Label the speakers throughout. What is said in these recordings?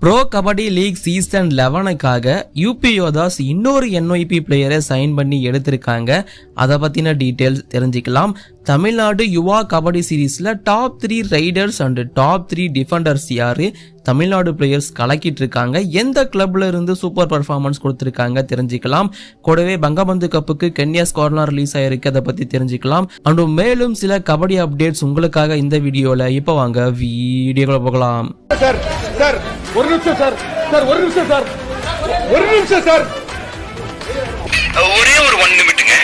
Speaker 1: Bro kabaddi league season 11க்காக UP Yoddhas இன்னொரு NYP பிளேயரை சைன் பண்ணி எடுத்திருக்காங்க. அதை பற்றின டீட்டெயில்ஸ் தெரிஞ்சுக்கலாம். தமிழ்நாடு யுவா கபடி சீரீஸில் top 3 Riders and top 3 defenders யார், தமிழ்நாடு பிளேயர்ஸ் கலக்கிட்டு இருக்காங்க, எந்த கிளப்ல இருந்து சூப்பர் பர்ஃபார்மன்ஸ் கொடுத்துருக்காங்க தெரிஞ்சுக்கலாம். கூடவே பங்கபந்து கப்புக்கு கென்யா ஸ்குவாட்லாம் ரிலீஸ் ஆயிருக்கு, அதை பற்றி தெரிஞ்சுக்கலாம். அண்ட் மேலும் சில கபடி அப்டேட்ஸ் உங்களுக்காக இந்த வீடியோவில். இப்போ வாங்க வீடியோக்குள்ள போகலாம்.
Speaker 2: ஒரு நிமிஷம் சார்,
Speaker 3: ஒரே ஒரு 1 நிமிட்டுங்க.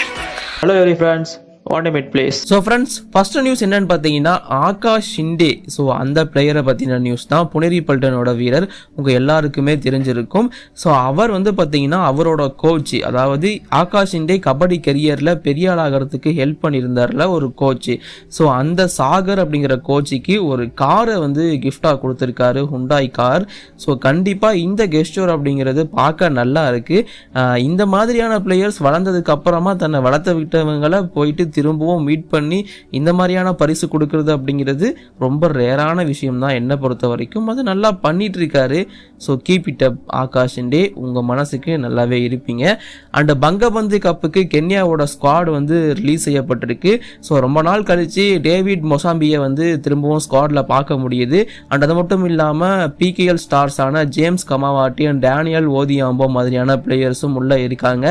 Speaker 4: Hello every friends, 1 minute please.
Speaker 1: So friends, first news என்னன்னு பார்த்தீங்கன்னா ஆகாஷ் ஷிண்டே. ஸோ அந்த பிளேயரை பற்றின நியூஸ் தான். புனேரி பல்டனோட வீரர், உங்கள் எல்லாருக்குமே தெரிஞ்சிருக்கும். ஸோ அவர் பார்த்தீங்கன்னா அவரோட கோச், அதாவது ஆகாஷ் ஷிண்டே கபடி கரியரில் பெரிய ஆளாகிறதுக்கு ஹெல்ப் பண்ணியிருந்தார்ல ஒரு கோச். ஸோ அந்த சாகர் அப்படிங்கிற கோச்சுக்கு ஒரு காரை கிஃப்டாக கொடுத்துருக்காரு, ஹுண்டாய் கார். ஸோ கண்டிப்பாக இந்த கெஸ்டோர் அப்படிங்கிறது பார்க்க நல்லா இருக்குது. இந்த மாதிரியான பிளேயர்ஸ் வளர்ந்ததுக்கு அப்புறமா தன்னை வளர்த்த விட்டவங்களை போயிட்டு திரும்பவும் மீட் பண்ணி இந்த மாதிரியான பரிசு கொடுக்கறது அப்படிங்கிறது ரொம்ப ரேரான விஷயம் தான் என்னை பொறுத்த வரைக்கும். அது நல்லா பண்ணிட்டு இருக்காரு. So keep it up Akash Shinde, உங்கள் மனசுக்கு நல்லாவே இருப்பீங்க. அண்ட் பங்கபந்து கப்புக்கு கென்யாவோட ஸ்குவாட் ரிலீஸ் செய்யப்பட்டிருக்கு. ஸோ ரொம்ப நாள் கழிச்சு டேவிட் மொசாம்பியை திரும்பவும் ஸ்குவாடில் பார்க்க முடியுது. அண்ட் அது மட்டும் இல்லாமல் PKL ஸ்டார்ஸான ஜேம்ஸ் கமாவாட்டி அண்ட் டேனியல் ஓதியாம்போ மாதிரியான பிளேயர்ஸும் உள்ளே இருக்காங்க.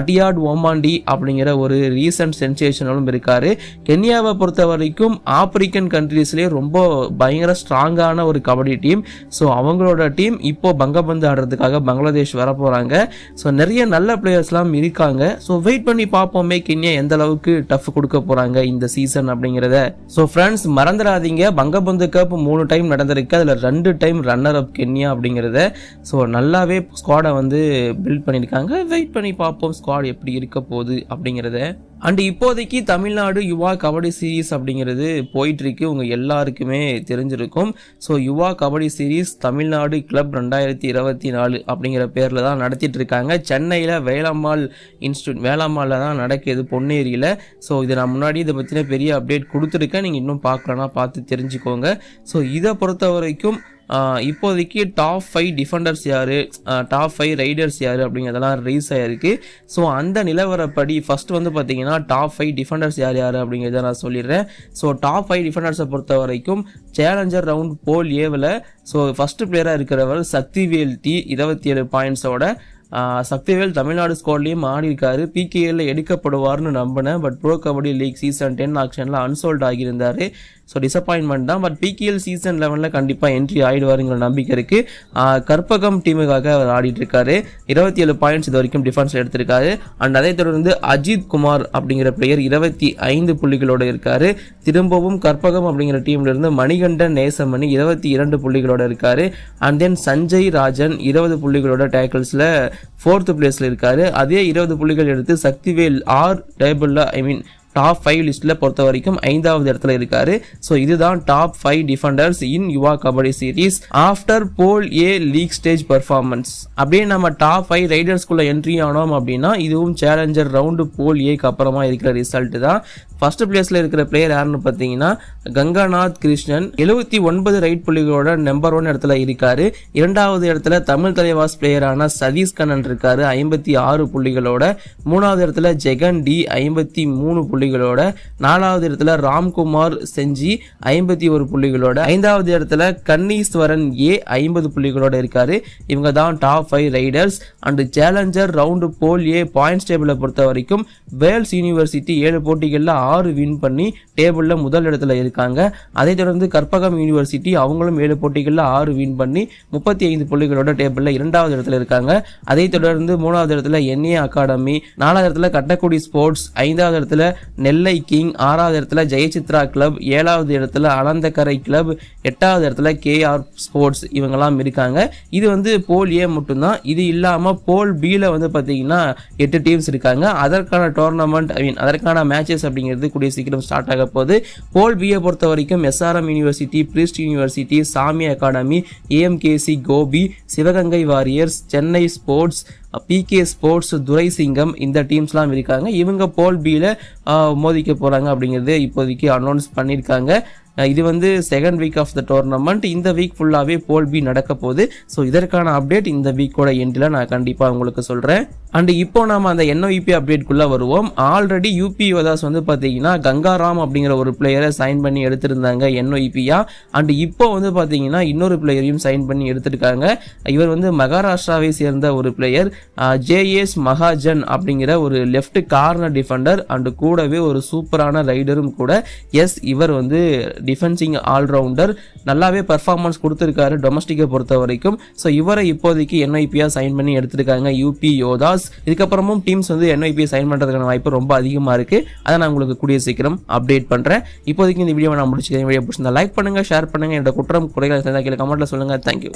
Speaker 1: அட்டியாட் ஓமாண்டி அப்படிங்கிற ஒரு ரீசன்ட் சென்சேஷன் இருக்காரு. கென்யாவை பொறுத்த வரைக்கும் ஆப்பிரிக்கன் கண்ட்ரீஸ்லேயே ரொம்ப பயங்கர ஸ்ட்ராங்கான ஒரு கபடி டீம். ஸோ அவங்களோட டீம் இப்போ பங்கபந்து ஆடுறதுக்காக பங்களாதேஷ் வர போறாங்க. ஸோ நிறைய நல்ல பிளேயர்ஸ்லாம் இருக்காங்க. ஸோ வெயிட் பண்ணி பார்ப்போமே கென்யா எந்த அளவுக்கு டஃப் கொடுக்க போறாங்க இந்த சீசன் அப்படிங்கிறத. ஸோ ஃப்ரெண்ட்ஸ், மறந்துடாதீங்க, பங்கபந்து கப் 3 டைம் நடந்திருக்கு, அதில் 2 டைம் ரன்னர் அப் கென்யா அப்படிங்கிறத. ஸோ நல்லாவே ஸ்குவாடை பில்ட் பண்ணியிருக்காங்க. வெயிட் பண்ணி பார்ப்போம் ஸ்குவாட் எப்படி இருக்க போகுது அப்படிங்கிறத. அண்ட் இப்போதைக்கு தமிழ்நாடு யுவா கபடி சீரீஸ் அப்படிங்கிறது போயிட்டு இருக்கு, உங்க எல்லாருக்குமே தெரிஞ்சிருக்கும். ஸோ யுவா கபடி சீரீஸ் தமிழ்நாடு கிளப் 2024 அப்படிங்கிற பேர்ல தான் நடத்திட்டு இருக்காங்க. சென்னையில் வேலம்மாள் இன்ஸ்டியூட், வேலம்மாளில் தான் நடக்குது, பொன்னேரியில். ஸோ இதை நான் முன்னாடி இதை பற்றின பெரிய அப்டேட் கொடுத்துருக்கேன், நீங்கள் இன்னும் பார்க்கலன்னா பார்த்து தெரிஞ்சுக்கோங்க. ஸோ இதை பொறுத்த வரைக்கும் இப்போதைக்கு டாப் 5 டிஃபெண்டர்ஸ் யார், டாப் 5 ரைடர்ஸ் யார் அப்படிங்கிறதெல்லாம் ரிலீஸ் ஆகிருக்கு. ஸோ அந்த நிலவரப்படி ஃபர்ஸ்ட் பார்த்தீங்கன்னா டாப் 5 டிஃபெண்டர்ஸ் யார் அப்படிங்கிறத நான் சொல்லிடுறேன். ஸோ டாப் 5 டிஃபெண்டர்ஸை பொறுத்த வரைக்கும் சேலஞ்சர் ரவுண்ட் போல் ஏவில் ஸோ ஃபர்ஸ்ட் பிளேயராக இருக்கிறவர் சக்திவேல் டி 27 பாயிண்ட்ஸோட. சக்திவேல் தமிழ்நாடு ஸ்குவாட்லேயும் ஆடி இருக்காரு. PKL எடுக்கப்படுவார்னு நம்பினேன், but pro kabaddi league season 10 ஆக்ஷனில் அன்சோல்ட் ஆகியிருந்தார். ஸோ டிசப்பாயின்மெண்ட் தான். பட் PKL சீசன் 11 கண்டிப்பாக என்ட்ரி ஆகிடுவாருங்கிற நம்பிக்கை இருக்குது. கற்பகம் டீமுக்காக அவர் ஆடிட்டு இருக்காரு. 27 பாயிண்ட்ஸ் இது வரைக்கும் டிஃபென்ஸில் எடுத்திருக்காரு. அண்ட் அதை தொடர்ந்து அஜித் குமார் அப்படிங்கிற பிளேயர் 25 புள்ளிகளோடு இருக்காரு. திரும்பவும் கற்பகம் அப்படிங்கிற டீம்ல இருந்து மணிகண்டன் நேசமணி 22 புள்ளிகளோட இருக்காரு. And then Sanjay Rajan 20 புள்ளிகளோட டேக்கிள்ஸில் 4th பிளேஸ்ல இருக்காரு. அதே 20 புள்ளிகள் எடுத்து சக்திவேல் டேபிள்ல டாப் 5 லிஸ்ட்ல பொறுத்த வரைக்கும் 5வது இடத்துல இருக்காரு. ஸோ இதுதான் டாப் 5 டிஃபெண்டர்ஸ் இன் யுவா கபடி சீரீஸ் ஆஃப்டர் போல் ஏ லீக் ஸ்டேஜ் பர்ஃபார்மன்ஸ். அப்படியே நம்ம டாப் 5 ரைடர்ஸ்குள்ள என்ட்ரி ஆனோம் அப்படின்னா இதுவும் சேலஞ்சர் ரவுண்டு போல் ஏக்கு அப்புறமா இருக்கிற ரிசல்ட் தான். ஃபர்ஸ்ட் பிளேஸ்ல இருக்கிற பிளேயர் யாருன்னு பார்த்தீங்கன்னா கங்காநாத் கிருஷ்ணன் 79 ரைட் புள்ளிகளோட நம்பர் 1 இடத்துல இருக்காரு. 2வது இடத்துல தமிழ் தலைவாஸ் பிளேயரான சதீஷ் கண்ணன் இருக்காரு 56 புள்ளிகளோட. 3வது இடத்துல ஜெகன் டி 53 புள்ளிகளோட. 4வது இடத்துல ராம்குமார் செஞ்சி 51 புள்ளிகளோட. 5வது இடத்துல கன்னீஸ்வரன் ஏ 50 புள்ளிகளோட இருக்காரு. இவங்க தான் top 5 riders. And challenger round pool A points டேபிளை பொறுத்த வரைக்கும் வேல்ஸ் யூனிவர்சிட்டி 7 போட்டிகளில் 6 வின் பண்ணி டேபிள்ல முதல் இடத்துல இருக்காங்க. அதை தொடர்ந்து கற்பகம் யூனிவர்சிட்டி அவங்களும் 7 போட்டிகளில் 6 வின் பண்ணி 35 புள்ளிகளோட டேபிள்ல 2வது இடத்துல இருக்காங்க. அதை தொடர்ந்து 3வது இடத்துல NA அகாடமி, 4வது இடத்துல கட்டக்குடி ஸ்போர்ட்ஸ், 5வது இடத்துல நெல்லை கிங், 6வது இடத்துல ஜெயசித்ரா கிளப், 7வது இடத்துல அனந்தக்கரை கிளப், 8வது இடத்துல KR ஸ்போர்ட்ஸ் இவங்கெல்லாம் இருக்காங்க. இது போல் ஏ மட்டும்தான். இது இல்லாம போல் பில பாத்தீங்கன்னா 8 டீம்ஸ் இருக்காங்க. அதற்கான டோர்னமெண்ட் அதற்கான மேட்சஸ் அப்படிங்கிறது கூடிய சீக்கிரம் ஸ்டார்ட் ஆக போகுது. போல் பியை பொறுத்த வரைக்கும் SRM university, Prist university, Sami academy, AMKC Gobi, Sivaganga warriors, Chennai sports, PK sports, Durai Singam இந்த டீம்ஸ்லாம் இருக்காங்க. இவங்க போல் பியில் மோதிக்க போகிறாங்க அப்படிங்கிறது இப்போதைக்கு அனௌன்ஸ் பண்ணியிருக்காங்க. இது வந்து second week of the tournament. இந்த வீக் ஃபுல்லாகவே போல் பி நடக்க போகுது. ஸோ இதற்கான அப்டேட் இந்த வீக்கோட எண்டில் நான் கண்டிப்பாக உங்களுக்கு சொல்கிறேன். அண்ட் இப்போ நாம அந்த NOEP அப்டேட்குள்ளே வருவோம். ஆல்ரெடி யூபி யோதாஸ் வந்து பார்த்தீங்கன்னா கங்காராம் அப்படிங்கிற ஒரு பிளேயரை சைன் பண்ணி எடுத்திருந்தாங்க NOEP-யா. அண்ட் இப்போ வந்து பார்த்தீங்கன்னா இன்னொரு பிளேயரையும் சைன் பண்ணி எடுத்திருக்காங்க. இவர் வந்து மகாராஷ்டிராவை சேர்ந்த ஒரு பிளேயர், JS மகாஜன் அப்படிங்கிற ஒரு லெஃப்ட் கார்னர் டிஃபெண்டர் அண்ட் கூடவே ஒரு சூப்பரான ரைடரும் கூட. எஸ், இவர் வந்து டிஃபென்சிங் ஆல்ரவுண்டர், நல்லாவே பர்ஃபார்மன்ஸ் கொடுத்துருக்காரு டொமஸ்டிக்கை பொறுத்த வரைக்கும். ஸோ இவரை இப்போதைக்கு NOEP-யா சைன் பண்ணி எடுத்திருக்காங்க யூபி யோதாஸ். இதுக்கப்புறமும் டீம்ஸ் வந்து NOEP சைன் பண்ணுறதுக்கான வாய்ப்பு ரொம்ப அதிகமாக இருக்குது. அதை நான் உங்களுக்கு கூடிய சீக்கிரம் அப்டேட் பண்ணுறேன். இப்போதைக்கு இந்த வீடியோ நான் முடிச்சுக்கிறேன். வீடியோ பிடிச்சிருந்தா லைக் பண்ணுங்கள், ஷேர் பண்ணுங்கள். என்னோட குற்றம் குறைகள் கீழே கமெண்ட்டில் சொல்லுங்கள். தேங்க்யூ.